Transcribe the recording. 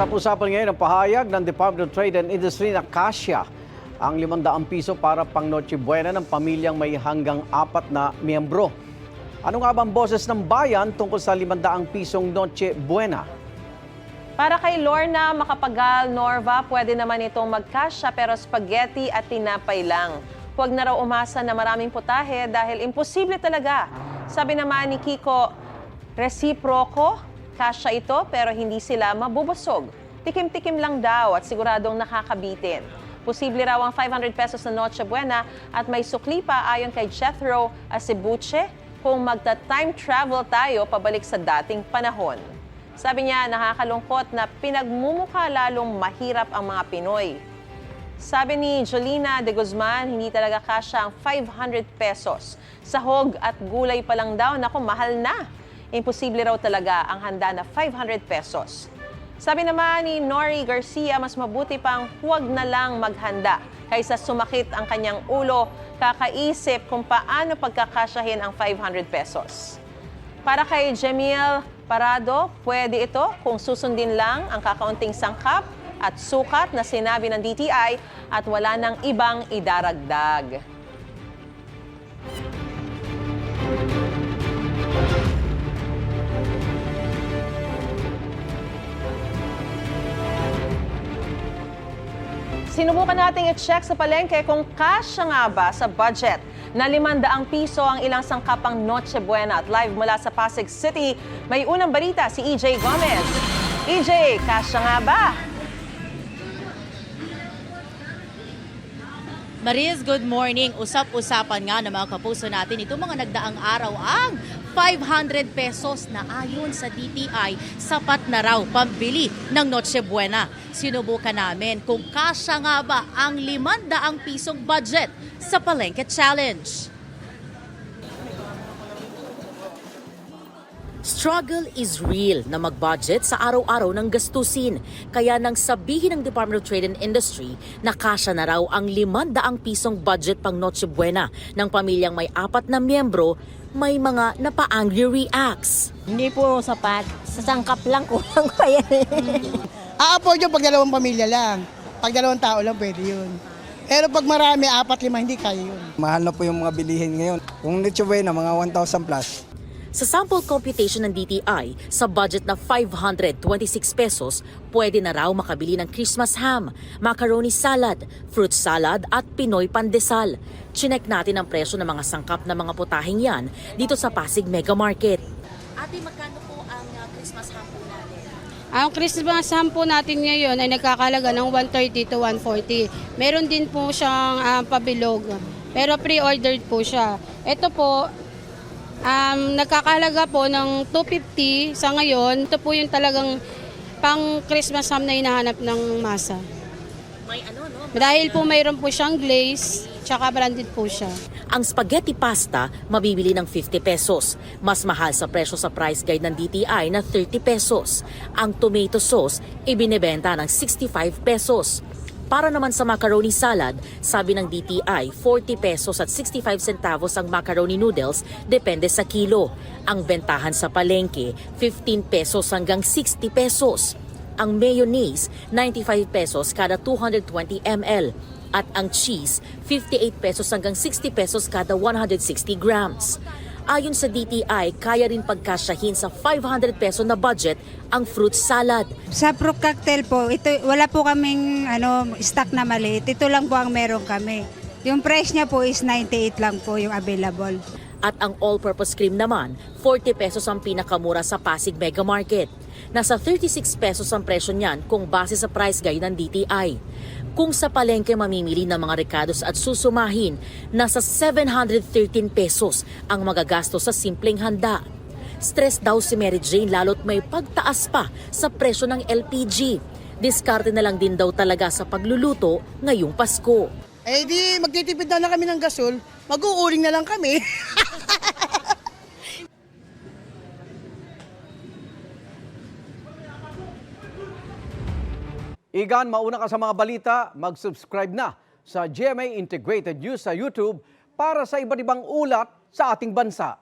Usapan ngayon ang pahayag ng Department of Trade and Industry na kasya ang 500 piso para pang Noche Buena ng pamilyang may hanggang 4 na miyembro. Ano nga ba ang boses ng bayan tungkol sa 500 pisong Noche Buena? Para kay Lorna Macapagal Norva, pwede naman itong magkasya pero spaghetti at tinapay lang. Huwag na raw umasa na maraming putahe dahil imposible talaga. Sabi naman ni Kiko, resiproko, kasya ito pero hindi sila mabubusog. Tikim-tikim lang daw at siguradong nakakabitin. Posible raw ang 500 pesos na Noche Buena at may sukli pa ayon kay Jethro Acebuche kung magta-time travel tayo pabalik sa dating panahon. Sabi niya, nakakalungkot na pinagmumukha lalong mahirap ang mga Pinoy. Sabi ni Jolina de Guzman, hindi talaga kasya ang 500 pesos. Sahog at gulay pa lang daw, naku, mahal na. Imposible raw talaga ang handa na 500 pesos. Sabi naman ni Nori Garcia, mas mabuti pang huwag na lang maghanda kaysa sumakit ang kanyang ulo, kakaisip kung paano pagkakasyahin ang 500 pesos. Para kay Jemiel Parado, pwede ito kung susundin lang ang kakaunting sangkap at sukat na sinabi ng DTI at wala nang ibang idaragdag. Sinubukan nating i-check sa palengke kung kasya nga ba sa budget na 500 piso ang ilang sangkapang Noche Buena. At live mula sa Pasig City, may unang balita si EJ Gomez. EJ, kasya nga ba? Mariz, good morning. Usap-usapan nga ng mga kapuso natin itong mga nagdaang araw ang 500 pesos na ayon sa DTI, sapat na raw pambili ng Noche Buena. Sinubukan namin kung kasya nga ba ang 500 pisong budget sa Palengke Challenge. Struggle is real na mag-budget sa araw-araw ng gastusin. Kaya nang sabihin ng Department of Trade and Industry na kasya na raw ang 500 pisong budget pang Noche Buena ng pamilyang may 4 na miyembro, may mga napa-angry reacts. Hindi po sapat. Sa sangkap lang, kulang pa yan. A-afford yun pag 2 pamilya lang. Pag 2 tao lang, pwede yun. Pero pag marami, 4-5, hindi kaya yun. Mahal na po yung mga bilihin ngayon. Kung Noche Buena, mga 1,000 plus. Sa sample computation ng DTI, sa budget na 526 pesos, pwede na raw makabili ng Christmas ham, macaroni salad, fruit salad at Pinoy pandesal. Chinek natin ang presyo ng mga sangkap na mga putahing yan dito sa Pasig Mega Market. Ate, magkano po ang Christmas ham po natin? Ang Christmas ham po natin ngayon ay nagkakalaga ng 130 to 140. Meron din po siyang pabilog, pero pre-ordered po siya. Ito po, nagkakahalaga po ng 250 sa ngayon. Ito po yung talagang pang Christmas ham na hinahanap ng masa. May ano, no? Dahil po mayroon po siyang glaze, tsaka branded po siya. Ang spaghetti pasta mabibili ng 50 pesos. Mas mahal sa presyo sa price guide ng DTI na 30 pesos. Ang tomato sauce ibinebenta ng 65 pesos. Para naman sa macaroni salad, sabi ng DTI, 40 pesos at 65 centavos ang macaroni noodles, depende sa kilo. Ang bentahan sa palengke, 15 pesos hanggang 60 pesos. Ang mayonnaise, 95 pesos kada 220 ml. At ang cheese, 58 pesos hanggang 60 pesos kada 160 grams. Ayon sa DTI, kaya rin pagkasyahin sa 500 peso na budget ang fruit salad. Sa fruit cocktail po, ito wala po kaming stock na maliit. Ito lang po ang meron kami. Yung price niya po is 98 lang po yung available. At ang all-purpose cream naman, 40 pesos ang pinakamura sa Pasig Mega Market. Nasa 36 pesos ang presyo niyan kung base sa price guide ng DTI. Kung sa palengke mamimili ng mga rekados at susumahin, nasa 713 pesos ang magagastos sa simpleng handa. Stress daw si Mary Jane lalo't may pagtaas pa sa presyo ng LPG. Diskarte na lang din daw talaga sa pagluluto ngayong Pasko. Eh di, magtitipid na kami ng gasol, mag-uuling na lang kami. Igan, mauna ka sa mga balita, mag-subscribe na sa GMA Integrated News sa YouTube para sa iba't ibang ulat sa ating bansa.